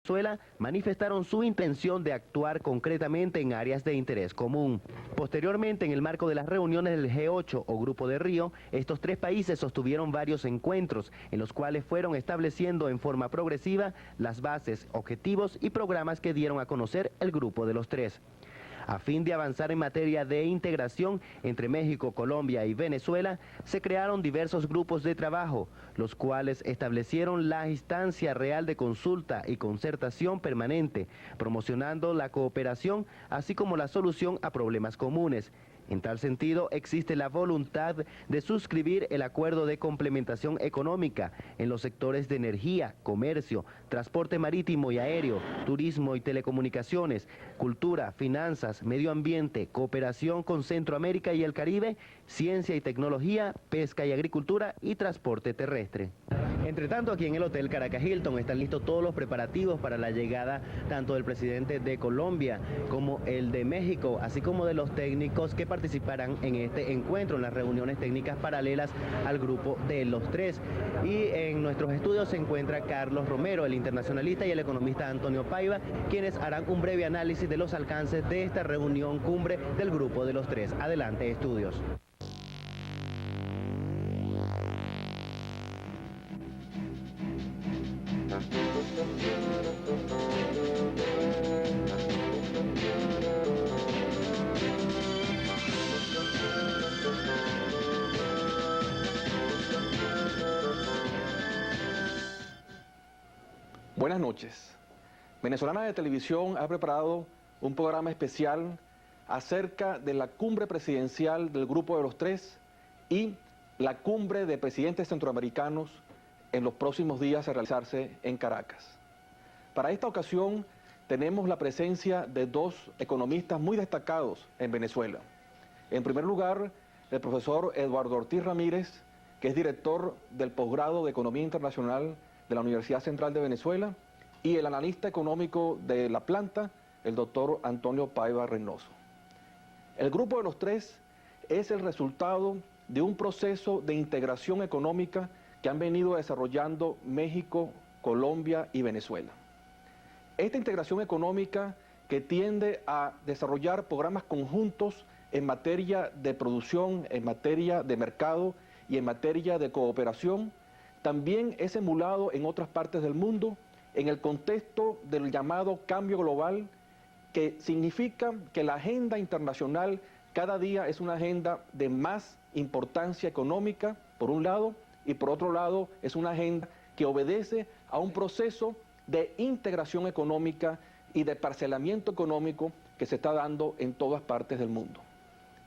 Venezuela manifestaron su intención de actuar concretamente en áreas de interés común. Posteriormente, en el marco de las reuniones del G8 o Grupo de Río, estos tres países sostuvieron varios encuentros en los cuales fueron estableciendo en forma progresiva las bases, objetivos y programas que dieron a conocer el Grupo de los Tres. A fin de avanzar en materia de integración entre México, Colombia y Venezuela, se crearon diversos grupos de trabajo, los cuales establecieron la instancia real de consulta y concertación permanente, promocionando la cooperación, así como la solución a problemas comunes. En tal sentido, existe la voluntad de suscribir el acuerdo de complementación económica en los sectores de energía, comercio, transporte marítimo y aéreo, turismo y telecomunicaciones, cultura, finanzas, medio ambiente, cooperación con Centroamérica y el Caribe, ciencia y tecnología, pesca y agricultura y transporte terrestre. Entre tanto, aquí en el Hotel Caracas Hilton están listos todos los preparativos para la llegada tanto del presidente de Colombia como el de México, así como de los técnicos que participarán en este encuentro, en las reuniones técnicas paralelas al Grupo de los Tres. Y en nuestros estudios se encuentra Carlos Romero, el internacionalista, y el economista Antonio Paiva, quienes harán un breve análisis de los alcances de esta reunión cumbre del Grupo de los Tres. Adelante, estudios. Buenas noches. Venezolana de Televisión ha preparado un programa especial acerca de la cumbre presidencial del Grupo de los Tres y la cumbre de presidentes centroamericanos en los próximos días a realizarse en Caracas. Para esta ocasión tenemos la presencia de dos economistas muy destacados en Venezuela. En primer lugar, el profesor Eduardo Ortiz Ramírez, que es director del posgrado de Economía Internacional de la Universidad Central de Venezuela, y el analista económico de la planta, el doctor Antonio Paiva Reynoso. El Grupo de los Tres es el resultado de un proceso de integración económica que han venido desarrollando México, Colombia y Venezuela. Esta integración económica que tiende a desarrollar programas conjuntos en materia de producción, en materia de mercado y en materia de cooperación, también es emulado en otras partes del mundo en el contexto del llamado cambio global, que significa que la agenda internacional cada día es una agenda de más importancia económica, por un lado, y por otro lado es una agenda que obedece a un proceso de integración económica y de parcelamiento económico que se está dando en todas partes del mundo.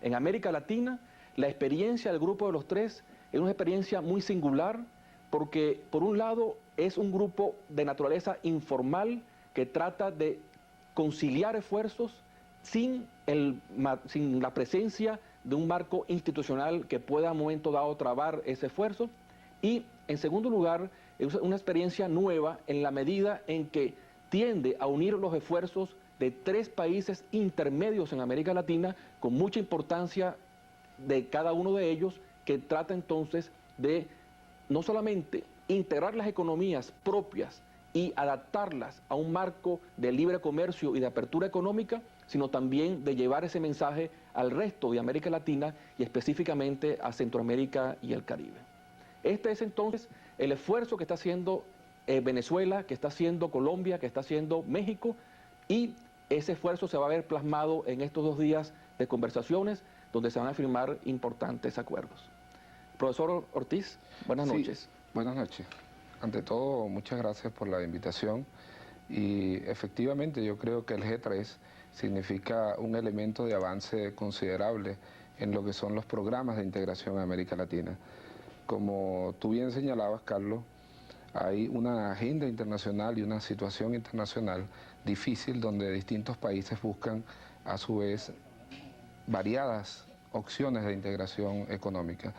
En América Latina, la experiencia del Grupo de los Tres es una experiencia muy singular, porque por un lado es un grupo de naturaleza informal que trata de conciliar esfuerzos sin la presencia de un marco institucional que pueda a un momento dado trabar ese esfuerzo. Y en segundo lugar, es una experiencia nueva en la medida en que tiende a unir los esfuerzos de tres países intermedios en América Latina con mucha importancia de cada uno de ellos, que trata entonces de no solamente integrar las economías propias y adaptarlas a un marco de libre comercio y de apertura económica, sino también de llevar ese mensaje al resto de América Latina y específicamente a Centroamérica y el Caribe. Este es entonces el esfuerzo que está haciendo Venezuela, que está haciendo Colombia, que está haciendo México, y ese esfuerzo se va a ver plasmado en estos 2 días de conversaciones donde se van a firmar importantes acuerdos. Profesor Ortiz, buenas noches. Buenas noches. Ante todo, muchas gracias por la invitación, y efectivamente yo creo que el G3 significa un elemento de avance considerable en lo que son los programas de integración en América Latina. Como tú bien señalabas, Carlos, hay una agenda internacional y una situación internacional difícil donde distintos países buscan a su vez variadas opciones de integración económica.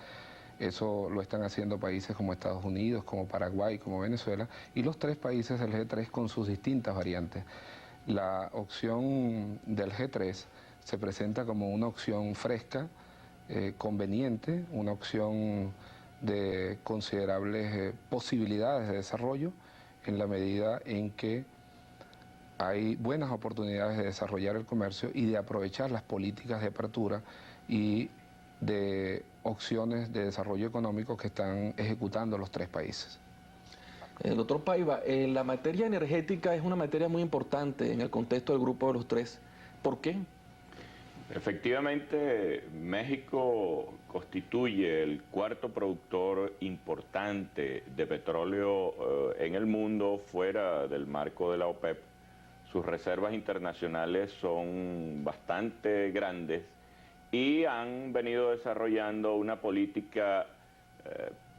Eso lo están haciendo países como Estados Unidos, como Paraguay, como Venezuela, y los tres países del G3 con sus distintas variantes. La opción del G3 se presenta como una opción fresca, conveniente, una opción de considerables posibilidades de desarrollo en la medida en que hay buenas oportunidades de desarrollar el comercio y de aprovechar las políticas de apertura y de opciones de desarrollo económico que están ejecutando los tres países. Doctor Paiva, la materia energética es una materia muy importante en el contexto del Grupo de los Tres. ¿Por qué? Efectivamente, México constituye el cuarto productor importante de petróleo en el mundo fuera del marco de la OPEP. Sus reservas internacionales son bastante grandes y han venido desarrollando una política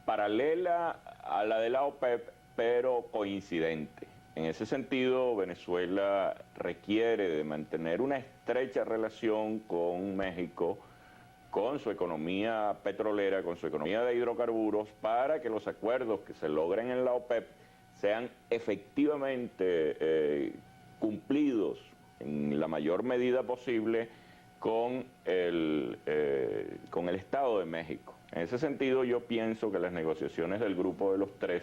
paralela a la de la OPEP, pero coincidente. En ese sentido, Venezuela requiere de mantener una estrecha relación con México, con su economía petrolera, con su economía de hidrocarburos, para que los acuerdos que se logren en la OPEP sean efectivamente cumplidos en la mayor medida posible con el Estado de México. En ese sentido, yo pienso que las negociaciones del Grupo de los Tres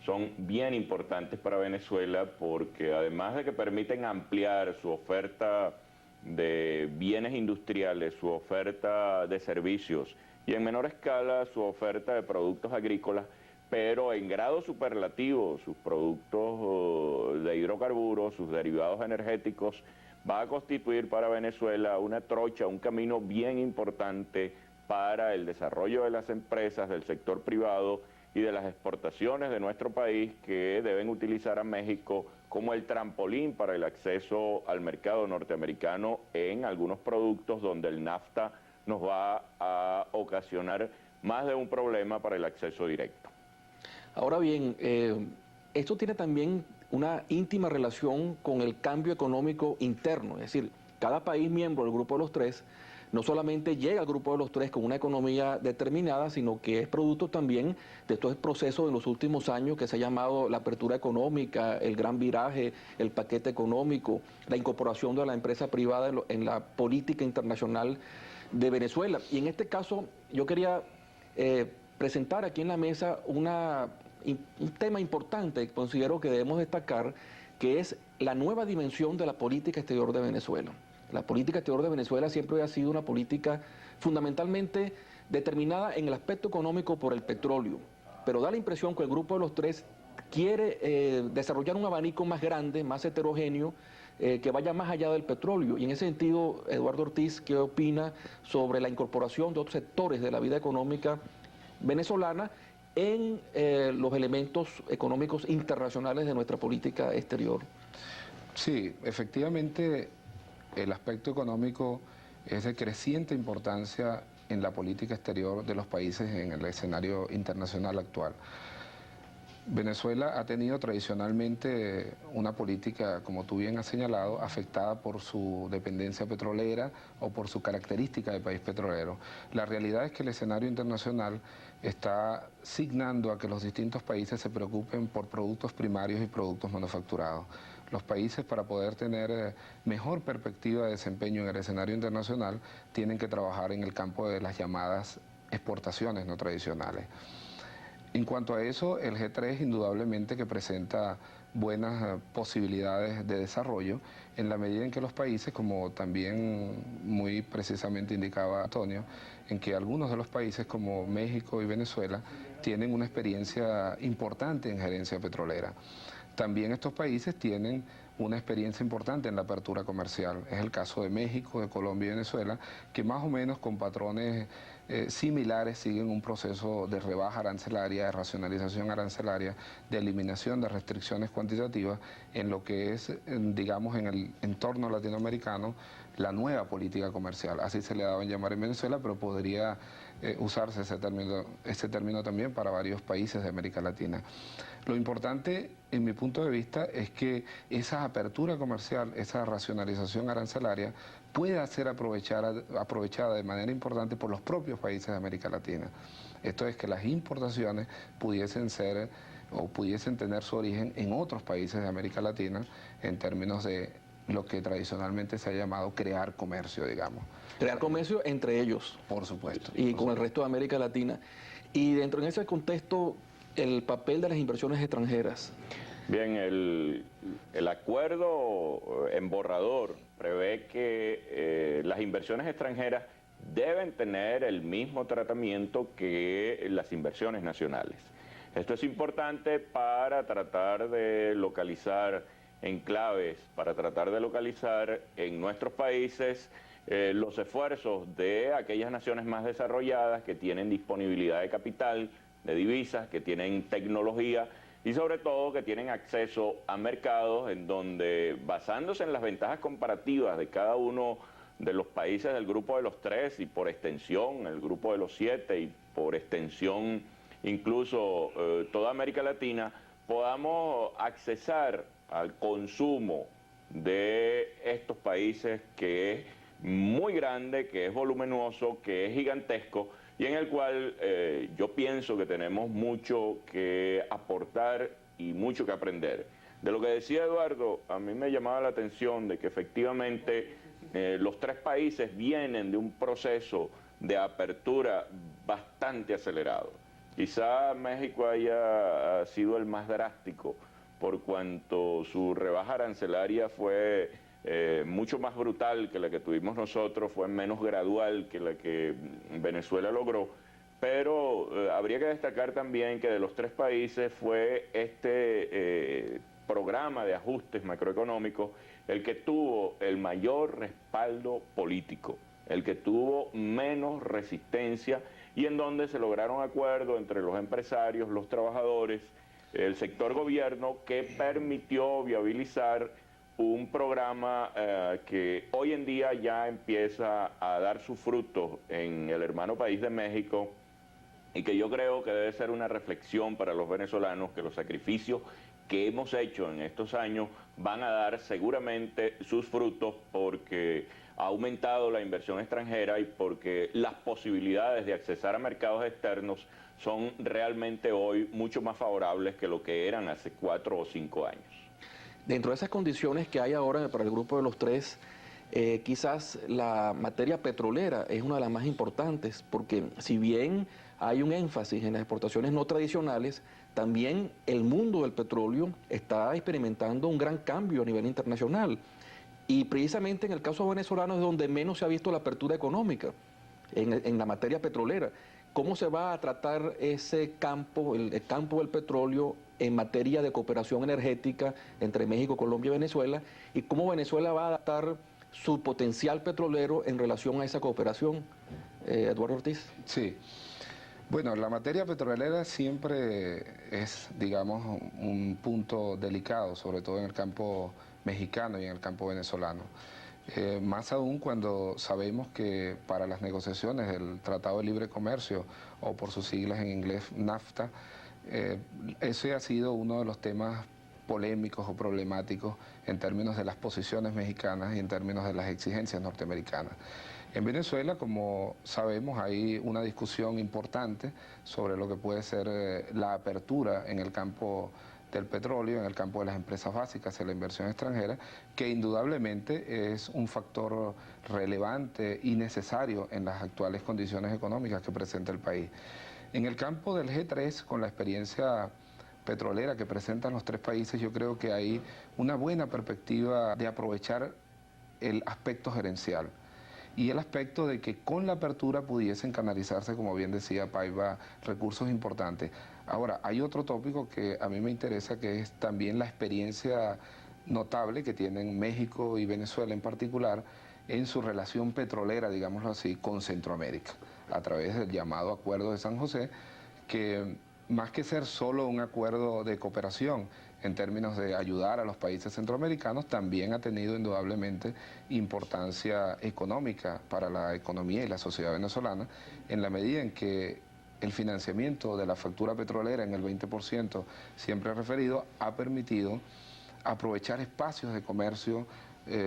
son bien importantes para Venezuela porque además de que permiten ampliar su oferta de bienes industriales, su oferta de servicios y en menor escala su oferta de productos agrícolas, pero en grado superlativo sus productos de hidrocarburos, sus derivados energéticos, va a constituir para Venezuela una trocha, un camino bien importante para el desarrollo de las empresas, del sector privado y de las exportaciones de nuestro país, que deben utilizar a México como el trampolín para el acceso al mercado norteamericano en algunos productos donde el NAFTA nos va a ocasionar más de un problema para el acceso directo. Ahora bien, esto tiene también una íntima relación con el cambio económico interno, es decir, cada país miembro del Grupo de los Tres no solamente llega al Grupo de los Tres con una economía determinada, sino que es producto también de todo el proceso en los últimos años que se ha llamado la apertura económica, el gran viraje, el paquete económico, la incorporación de la empresa privada en la política internacional de Venezuela. Y en este caso yo quería presentar aquí en la mesa un tema importante que considero que debemos destacar, que es la nueva dimensión de la política exterior de Venezuela. La política exterior de Venezuela siempre ha sido una política fundamentalmente determinada en el aspecto económico por el petróleo, pero da la impresión que el Grupo de los Tres quiere desarrollar un abanico más grande, más heterogéneo, que vaya más allá del petróleo. Y en ese sentido, Eduardo Ortiz, ¿qué opina sobre la incorporación de otros sectores de la vida económica venezolana en los elementos económicos internacionales de nuestra política exterior? Sí, efectivamente, el aspecto económico es de creciente importancia en la política exterior de los países en el escenario internacional actual. Venezuela ha tenido tradicionalmente una política, como tú bien has señalado, afectada por su dependencia petrolera o por su característica de país petrolero. La realidad es que el escenario internacional está signando a que los distintos países se preocupen por productos primarios y productos manufacturados. Los países, para poder tener mejor perspectiva de desempeño en el escenario internacional, tienen que trabajar en el campo de las llamadas exportaciones no tradicionales. En cuanto a eso, el G3 indudablemente que presenta buenas posibilidades de desarrollo en la medida en que los países, como también muy precisamente indicaba Antonio, en que algunos de los países como México y Venezuela tienen una experiencia importante en gerencia petrolera. También estos países tienen una experiencia importante en la apertura comercial. Es el caso de México, de Colombia y Venezuela, que más o menos con patrones similares siguen un proceso de rebaja arancelaria, de racionalización arancelaria, de eliminación de restricciones cuantitativas en lo que es, digamos, en el entorno latinoamericano, la nueva política comercial. Así se le daba en llamar en Venezuela, pero podría usarse ese término también para varios países de América Latina. Lo importante, en mi punto de vista, es que esa apertura comercial, esa racionalización arancelaria, pueda ser aprovechada de manera importante por los propios países de América Latina. Esto es que las importaciones pudiesen ser o pudiesen tener su origen en otros países de América Latina en términos de lo que tradicionalmente se ha llamado crear comercio, digamos. Crear comercio entre ellos. Por supuesto. Y con el resto de América Latina. Y dentro de ese contexto, el papel de las inversiones extranjeras. Bien, el acuerdo en borrador prevé que las inversiones extranjeras deben tener el mismo tratamiento que las inversiones nacionales. Esto es importante para tratar de localizar enclaves, para tratar de localizar en nuestros países los esfuerzos de aquellas naciones más desarrolladas que tienen disponibilidad de capital, de divisas, que tienen tecnología y sobre todo que tienen acceso a mercados en donde, basándose en las ventajas comparativas de cada uno de los países del grupo de los 3 y por extensión el grupo de los 7 y por extensión incluso toda América Latina, podamos accesar al consumo de estos países que es muy grande, que es voluminoso, que es gigantesco y en el cual yo pienso que tenemos mucho que aportar y mucho que aprender. De lo que decía Eduardo, a mí me llamaba la atención de que efectivamente los 3 países vienen de un proceso de apertura bastante acelerado. Quizá México haya sido el más drástico por cuanto su rebaja arancelaria fue mucho más brutal que la que tuvimos nosotros, fue menos gradual que la que Venezuela logró, pero habría que destacar también que de los 3 países fue este programa de ajustes macroeconómicos el que tuvo el mayor respaldo político, el que tuvo menos resistencia y en donde se lograron acuerdos entre los empresarios, los trabajadores, el sector gobierno que permitió viabilizar un programa que hoy en día ya empieza a dar sus frutos en el hermano país de México y que yo creo que debe ser una reflexión para los venezolanos que los sacrificios que hemos hecho en estos años van a dar seguramente sus frutos porque ha aumentado la inversión extranjera y porque las posibilidades de accesar a mercados externos son realmente hoy mucho más favorables que lo que eran hace 4 o 5 años. Dentro de esas condiciones que hay ahora para el grupo de los 3, quizás la materia petrolera es una de las más importantes, porque si bien hay un énfasis en las exportaciones no tradicionales, también el mundo del petróleo está experimentando un gran cambio a nivel internacional. Y precisamente en el caso venezolano es donde menos se ha visto la apertura económica, en la materia petrolera. ¿Cómo se va a tratar ese campo, el campo del petróleo, en materia de cooperación energética entre México, Colombia y Venezuela? ¿Y cómo Venezuela va a adaptar su potencial petrolero en relación a esa cooperación? Eduardo Ortiz. Sí. Bueno, la materia petrolera siempre es, digamos, un punto delicado, sobre todo en el campo mexicano y en el campo venezolano. Más aún cuando sabemos que para las negociaciones del Tratado de Libre Comercio, o por sus siglas en inglés NAFTA, ese ha sido uno de los temas polémicos o problemáticos en términos de las posiciones mexicanas y en términos de las exigencias norteamericanas. En Venezuela, como sabemos, hay una discusión importante sobre lo que puede ser la apertura en el campo del petróleo, en el campo de las empresas básicas hacia la inversión extranjera, que indudablemente es un factor relevante y necesario en las actuales condiciones económicas que presenta el país. En el campo del G3, con la experiencia petrolera que presentan los 3 países, yo creo que hay una buena perspectiva de aprovechar el aspecto gerencial y el aspecto de que con la apertura pudiesen canalizarse, como bien decía Paiva, recursos importantes. Ahora, hay otro tópico que a mí me interesa, que es también la experiencia notable que tienen México y Venezuela en particular en su relación petrolera, digámoslo así, con Centroamérica, a través del llamado Acuerdo de San José, que más que ser solo un acuerdo de cooperación en términos de ayudar a los países centroamericanos, también ha tenido indudablemente importancia económica para la economía y la sociedad venezolana, en la medida en que el financiamiento de la factura petrolera en el 20% siempre referido ha permitido aprovechar espacios de comercio,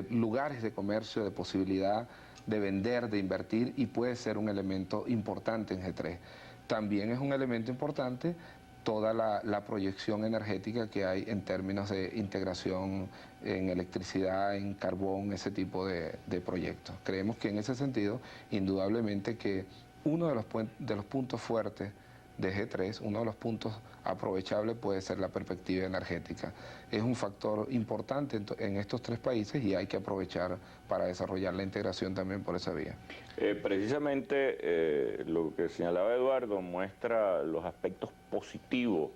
lugares de comercio, de posibilidad de vender, de invertir, y puede ser un elemento importante en G3. También es un elemento importante toda la proyección energética que hay en términos de integración en electricidad, en carbón, ese tipo de proyectos. Creemos que en ese sentido, indudablemente que uno de los puntos fuertes de G3, uno de los puntos aprovechables puede ser la perspectiva energética. Es un factor importante en estos tres países y hay que aprovechar para desarrollar la integración también por esa vía. Precisamente lo que señalaba Eduardo muestra los aspectos positivos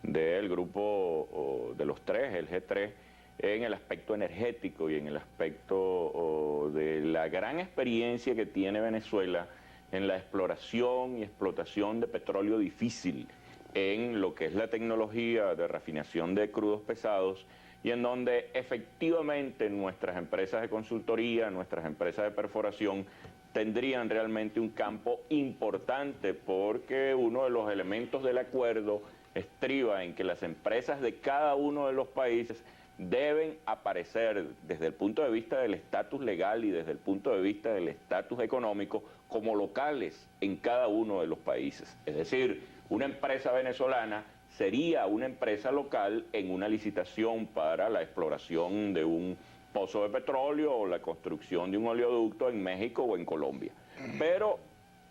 del grupo de los tres, el G3, en el aspecto energético y en el aspecto de la gran experiencia que tiene Venezuela en la exploración y explotación de petróleo difícil, en lo que es la tecnología de refinación de crudos pesados y en donde efectivamente nuestras empresas de consultoría, nuestras empresas de perforación tendrían realmente un campo importante, porque uno de los elementos del acuerdo estriba en que las empresas de cada uno de los países deben aparecer desde el punto de vista del estatus legal y desde el punto de vista del estatus económico como locales en cada uno de los países. Es decir, una empresa venezolana sería una empresa local en una licitación para la exploración de un pozo de petróleo o la construcción de un oleoducto en México o en Colombia. Pero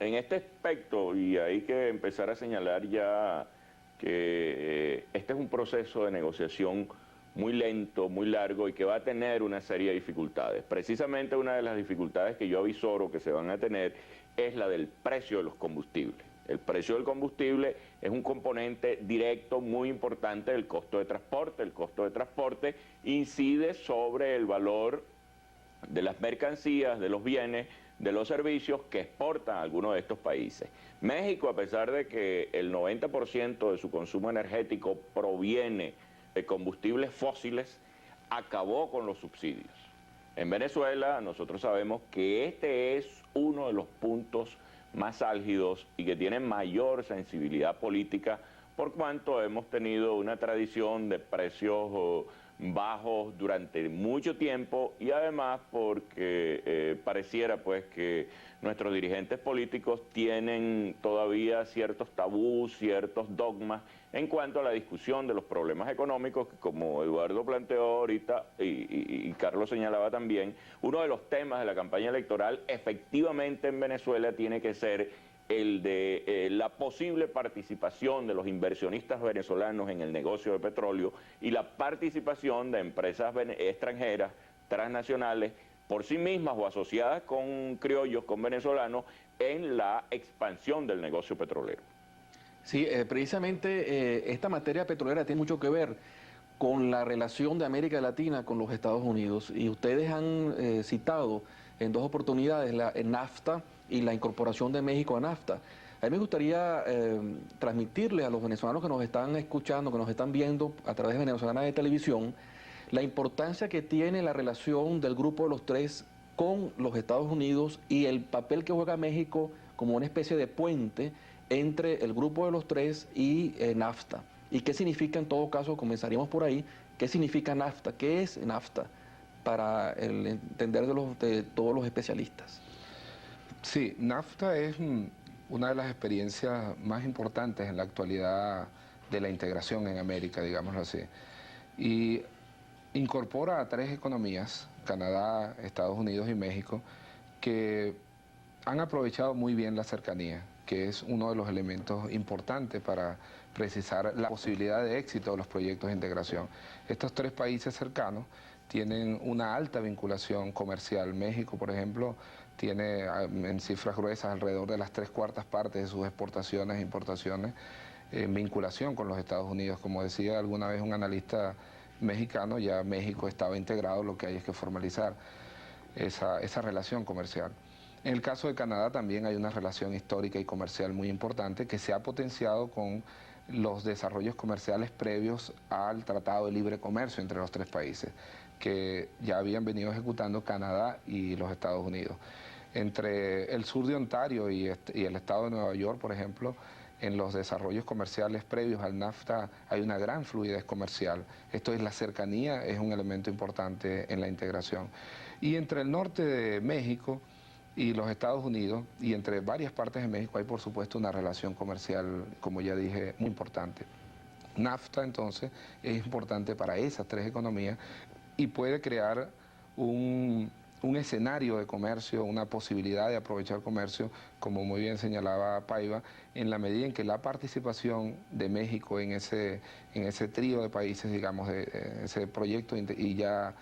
en este aspecto, y hay que empezar a señalar ya que este es un proceso de negociación muy lento, muy largo y que va a tener una serie de dificultades. Precisamente una de las dificultades que yo avisoro que se van a tener es la del precio de los combustibles. El precio del combustible es un componente directo muy importante del costo de transporte. El costo de transporte incide sobre el valor de las mercancías, de los bienes, de los servicios que exportan algunos de estos países. México, a pesar de que el 90% de su consumo energético proviene de combustibles fósiles, acabó con los subsidios. En Venezuela nosotros sabemos que este es uno de los puntos más álgidos y que tiene mayor sensibilidad política, por cuanto hemos tenido una tradición de precios bajos durante mucho tiempo y además porque pareciera pues que nuestros dirigentes políticos tienen todavía ciertos tabús, ciertos dogmas en cuanto a la discusión de los problemas económicos, que como Eduardo planteó ahorita y Carlos señalaba también, uno de los temas de la campaña electoral efectivamente en Venezuela tiene que ser el de la posible participación de los inversionistas venezolanos en el negocio de petróleo y la participación de empresas extranjeras, transnacionales, por sí mismas o asociadas con criollos, con venezolanos, en la expansión del negocio petrolero. Sí, precisamente esta materia petrolera tiene mucho que ver con la relación de América Latina con los Estados Unidos, y ustedes han citado en dos oportunidades la NAFTA y la incorporación de México a NAFTA. A mí me gustaría transmitirle a los venezolanos que nos están escuchando, que nos están viendo a través de Venezolana de Televisión, la importancia que tiene la relación del Grupo de los Tres con los Estados Unidos y el papel que juega México como una especie de puente entre el Grupo de los Tres y NAFTA. ¿Y qué significa, en todo caso, comenzaríamos por ahí, qué significa NAFTA? ¿Qué es NAFTA? Para el entender de todos los especialistas. Sí, NAFTA es una de las experiencias más importantes en la actualidad de la integración en América, digámoslo así. Y incorpora a tres economías, Canadá, Estados Unidos y México, que han aprovechado muy bien la cercanía, que es uno de los elementos importantes para precisar la posibilidad de éxito de los proyectos de integración. Estos tres países cercanos tienen una alta vinculación comercial. México, por ejemplo, tiene en cifras gruesas alrededor de las 3/4 partes de sus exportaciones e importaciones en vinculación con los Estados Unidos. Como decía alguna vez un analista mexicano, ya México estaba integrado, lo que hay es que formalizar esa relación comercial. En el caso de Canadá también hay una relación histórica y comercial muy importante que se ha potenciado con los desarrollos comerciales previos al Tratado de Libre Comercio entre los tres países, que ya habían venido ejecutando Canadá y los Estados Unidos. Entre el sur de Ontario y el estado de Nueva York, por ejemplo, en los desarrollos comerciales previos al NAFTA hay una gran fluidez comercial. Esto es la cercanía, es un elemento importante en la integración. Y entre el norte de México y los Estados Unidos, y entre varias partes de México, hay por supuesto una relación comercial, como ya dije, muy importante. NAFTA entonces es importante para esas tres economías y puede crear un un escenario de comercio, una posibilidad de aprovechar comercio, como muy bien señalaba Paiva, en la medida en que la participación de México en ese trío de países, digamos, de ese proyecto y ya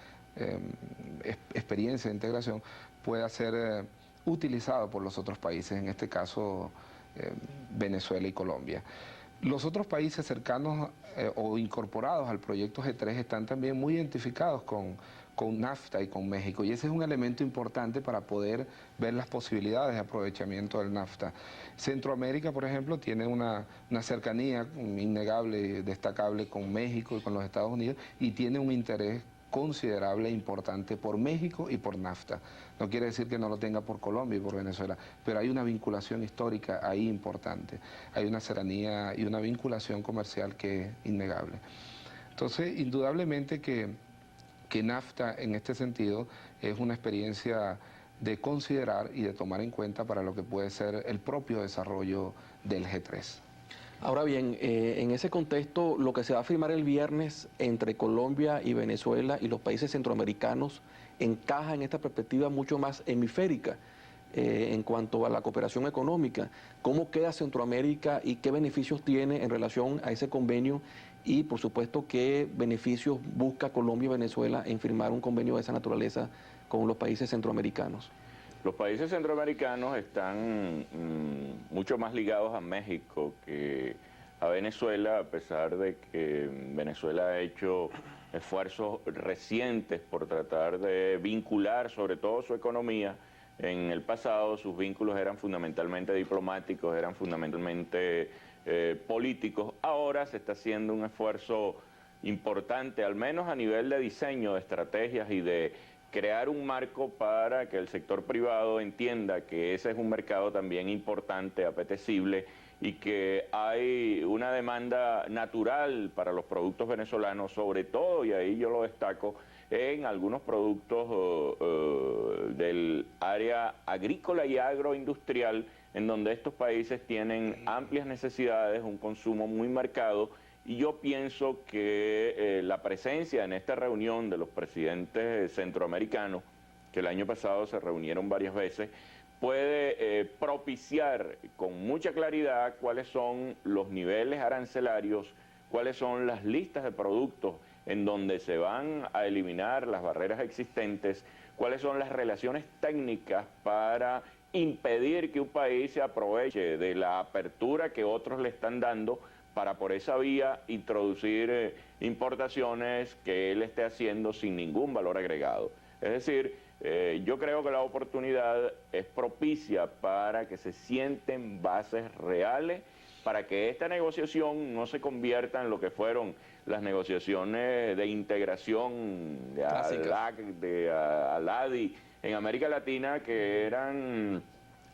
experiencia de integración, pueda ser utilizado por los otros países, en este caso Venezuela y Colombia. Los otros países cercanos o incorporados al proyecto G3 están también muy identificados con NAFTA y con México, y ese es un elemento importante para poder ver las posibilidades de aprovechamiento del NAFTA. Centroamérica, por ejemplo, tiene una cercanía innegable y destacable con México y con los Estados Unidos, y tiene un interés considerable e importante por México y por NAFTA. No quiere decir que no lo tenga por Colombia y por Venezuela, pero hay una vinculación histórica ahí importante. Hay una cercanía y una vinculación comercial que es innegable. Entonces, indudablemente que NAFTA en este sentido es una experiencia de considerar y de tomar en cuenta para lo que puede ser el propio desarrollo del G3. Ahora bien, en ese contexto, lo que se va a firmar el viernes entre Colombia y Venezuela y los países centroamericanos encaja en esta perspectiva mucho más hemisférica en cuanto a la cooperación económica. ¿Cómo queda Centroamérica y qué beneficios tiene en relación a ese convenio? Y, por supuesto, ¿qué beneficios busca Colombia y Venezuela en firmar un convenio de esa naturaleza con los países centroamericanos? Los países centroamericanos están mucho más ligados a México que a Venezuela, a pesar de que Venezuela ha hecho esfuerzos recientes por tratar de vincular sobre todo su economía. En el pasado sus vínculos eran fundamentalmente diplomáticos, eran fundamentalmente políticos. Ahora se está haciendo un esfuerzo importante, al menos a nivel de diseño de estrategias y de crear un marco para que el sector privado entienda que ese es un mercado también importante, apetecible, y que hay una demanda natural para los productos venezolanos, sobre todo, y ahí yo lo destaco, en algunos productos del área agrícola y agroindustrial, en donde estos países tienen amplias necesidades, un consumo muy marcado. Y yo pienso que la presencia en esta reunión de los presidentes centroamericanos, que el año pasado se reunieron varias veces, puede propiciar con mucha claridad cuáles son los niveles arancelarios, cuáles son las listas de productos en donde se van a eliminar las barreras existentes, cuáles son las relaciones técnicas para impedir que un país se aproveche de la apertura que otros le están dando para por esa vía introducir importaciones que él esté haciendo sin ningún valor agregado. Es decir, yo creo que la oportunidad es propicia para que se sienten bases reales, para que esta negociación no se convierta en lo que fueron las negociaciones de integración de ALAC, de ALADI en América Latina, que eran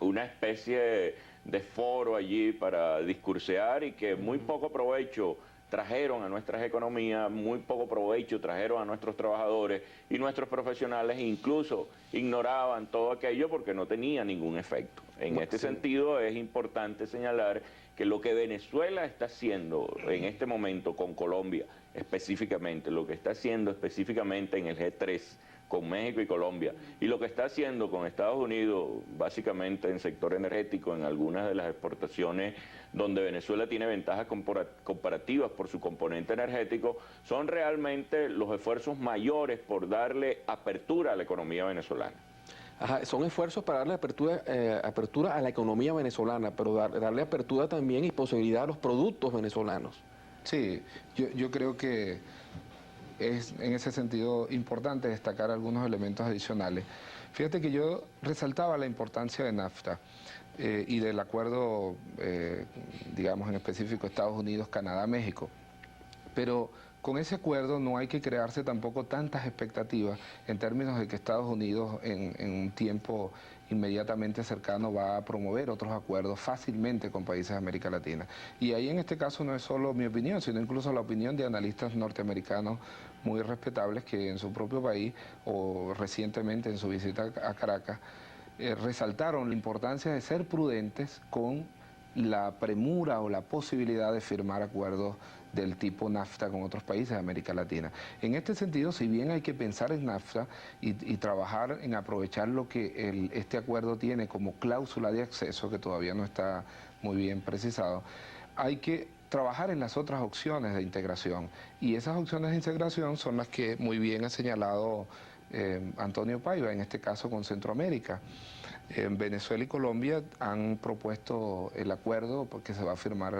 una especie de foro allí para discursear y que muy poco provecho trajeron a nuestras economías, muy poco provecho trajeron a nuestros trabajadores y nuestros profesionales, incluso ignoraban todo aquello porque no tenía ningún efecto. En este sentido es importante señalar que lo que Venezuela está haciendo en este momento con Colombia, específicamente, lo que está haciendo específicamente en el G3, con México y Colombia, y lo que está haciendo con Estados Unidos, básicamente en sector energético, en algunas de las exportaciones donde Venezuela tiene ventajas comparativas por su componente energético, son realmente los esfuerzos mayores por darle apertura a la economía venezolana. Ajá, son esfuerzos para darle apertura a la economía venezolana, pero darle apertura también y posibilidad a los productos venezolanos. Sí, yo creo que es en ese sentido importante destacar algunos elementos adicionales. Fíjate que yo resaltaba la importancia de NAFTA y del acuerdo, digamos en específico Estados Unidos, Canadá, México, pero con ese acuerdo no hay que crearse tampoco tantas expectativas en términos de que Estados Unidos en un tiempo inmediatamente cercano va a promover otros acuerdos fácilmente con países de América Latina. Y ahí en este caso no es solo mi opinión, sino incluso la opinión de analistas norteamericanos muy respetables que en su propio país o recientemente en su visita a Caracas resaltaron la importancia de ser prudentes con la premura o la posibilidad de firmar acuerdos del tipo NAFTA con otros países de América Latina. En este sentido, si bien hay que pensar en NAFTA y trabajar en aprovechar lo que este acuerdo tiene como cláusula de acceso, que todavía no está muy bien precisado, hay que trabajar en las otras opciones de integración. Y esas opciones de integración son las que muy bien ha señalado Antonio Paiva, en este caso con Centroamérica. Venezuela y Colombia han propuesto el acuerdo porque se va a firmar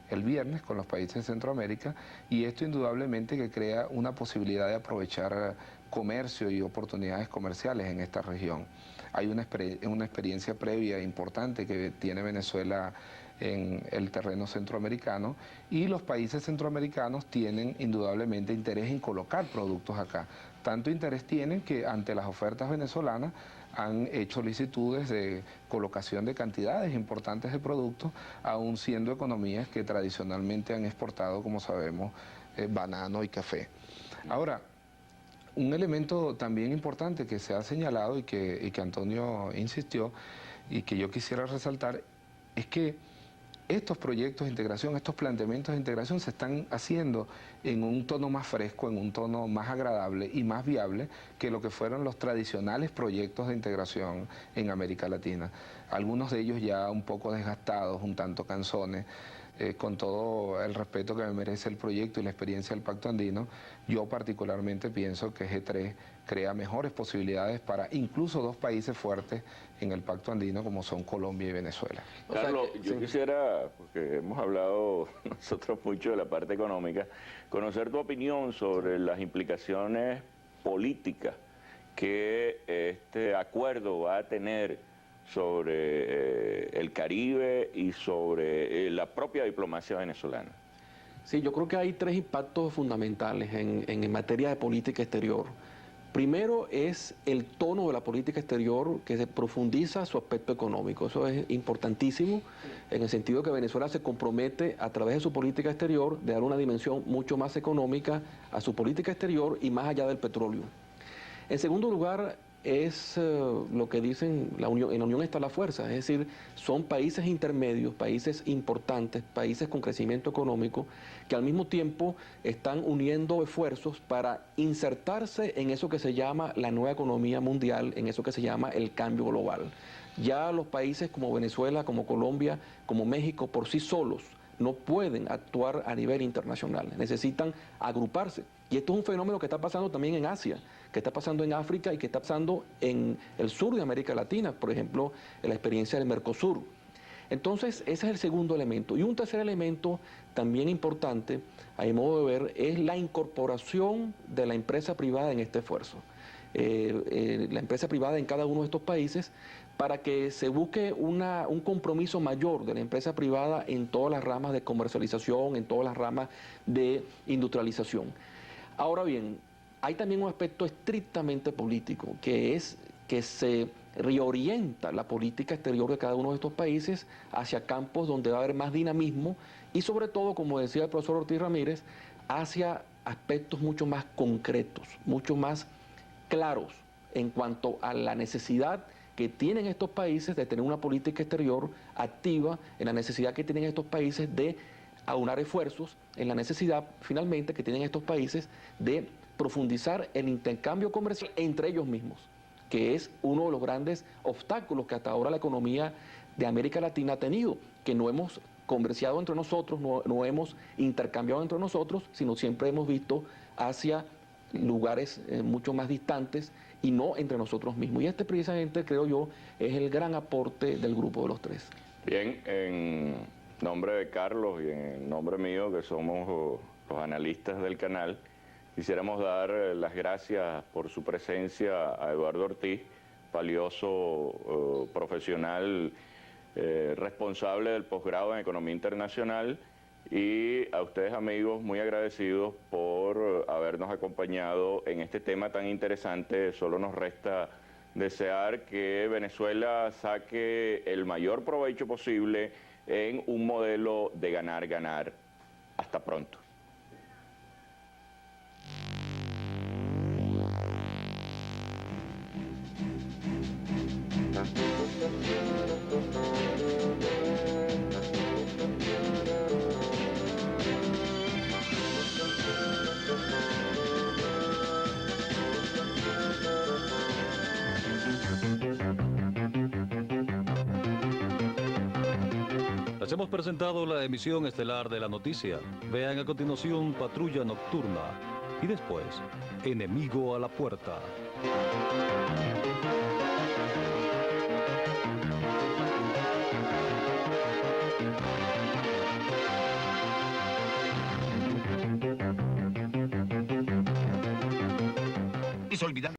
el viernes con los países de Centroamérica, y esto indudablemente que crea una posibilidad de aprovechar comercio y oportunidades comerciales en esta región. Hay una experiencia previa importante que tiene Venezuela en el terreno centroamericano, y los países centroamericanos tienen indudablemente interés en colocar productos acá. Tanto interés tienen que ante las ofertas venezolanas han hecho solicitudes de colocación de cantidades importantes de productos, aun siendo economías que tradicionalmente han exportado, como sabemos, banano y café. Ahora, un elemento también importante que se ha señalado y que Antonio insistió y que yo quisiera resaltar es que estos proyectos de integración, estos planteamientos de integración se están haciendo en un tono más fresco, en un tono más agradable y más viable que lo que fueron los tradicionales proyectos de integración en América Latina. Algunos de ellos ya un poco desgastados, un tanto cansones. Con todo el respeto que me merece el proyecto y la experiencia del Pacto Andino, yo particularmente pienso que G3 crea mejores posibilidades para incluso dos países fuertes en el Pacto Andino como son Colombia y Venezuela. Carlos, yo quisiera, porque hemos hablado nosotros mucho de la parte económica, conocer tu opinión sobre las implicaciones políticas que este acuerdo va a tener sobre el Caribe y sobre la propia diplomacia venezolana. Sí, yo creo que hay tres impactos fundamentales en materia de política exterior. Primero es el tono de la política exterior, que se profundiza su aspecto económico. Eso es importantísimo en el sentido que Venezuela se compromete a través de su política exterior de dar una dimensión mucho más económica a su política exterior y más allá del petróleo. En segundo lugar, es lo que dicen, en la unión está la fuerza, es decir, son países intermedios, países importantes, países con crecimiento económico, que al mismo tiempo están uniendo esfuerzos para insertarse en eso que se llama la nueva economía mundial, en eso que se llama el cambio global. Ya los países como Venezuela, como Colombia, como México, por sí solos, no pueden actuar a nivel internacional, necesitan agruparse. Y esto es un fenómeno que está pasando también en Asia, que está pasando en África y que está pasando en el sur de América Latina, por ejemplo, en la experiencia del Mercosur. Entonces, ese es el segundo elemento. Y un tercer elemento también importante, a mi modo de ver, es la incorporación de la empresa privada en este esfuerzo. La empresa privada en cada uno de estos países, para que se busque un compromiso mayor de la empresa privada en todas las ramas de comercialización, en todas las ramas de industrialización. Ahora bien, hay también un aspecto estrictamente político, que es que se reorienta la política exterior de cada uno de estos países hacia campos donde va a haber más dinamismo y sobre todo, como decía el profesor Ortiz Ramírez, hacia aspectos mucho más concretos, mucho más claros en cuanto a la necesidad que tienen estos países de tener una política exterior activa, en la necesidad que tienen estos países de aunar esfuerzos, en la necesidad finalmente que tienen estos países de profundizar el intercambio comercial entre ellos mismos, que es uno de los grandes obstáculos que hasta ahora la economía de América Latina ha tenido, que no hemos comerciado entre nosotros, no hemos intercambiado entre nosotros, sino siempre hemos visto hacia lugares mucho más distantes y no entre nosotros mismos. Y este precisamente, creo yo, es el gran aporte del Grupo de los Tres. Bien, en nombre de Carlos y en nombre mío, que somos los analistas del canal, quisiéramos dar las gracias por su presencia a Eduardo Ortiz, valioso profesional responsable del posgrado en Economía Internacional, y a ustedes, amigos, muy agradecidos por habernos acompañado en este tema tan interesante. Solo nos resta desear que Venezuela saque el mayor provecho posible en un modelo de ganar-ganar. Hasta pronto. Les hemos presentado la emisión estelar de la noticia. Vean a continuación Patrulla Nocturna y después Enemigo a la Puerta. Olvidando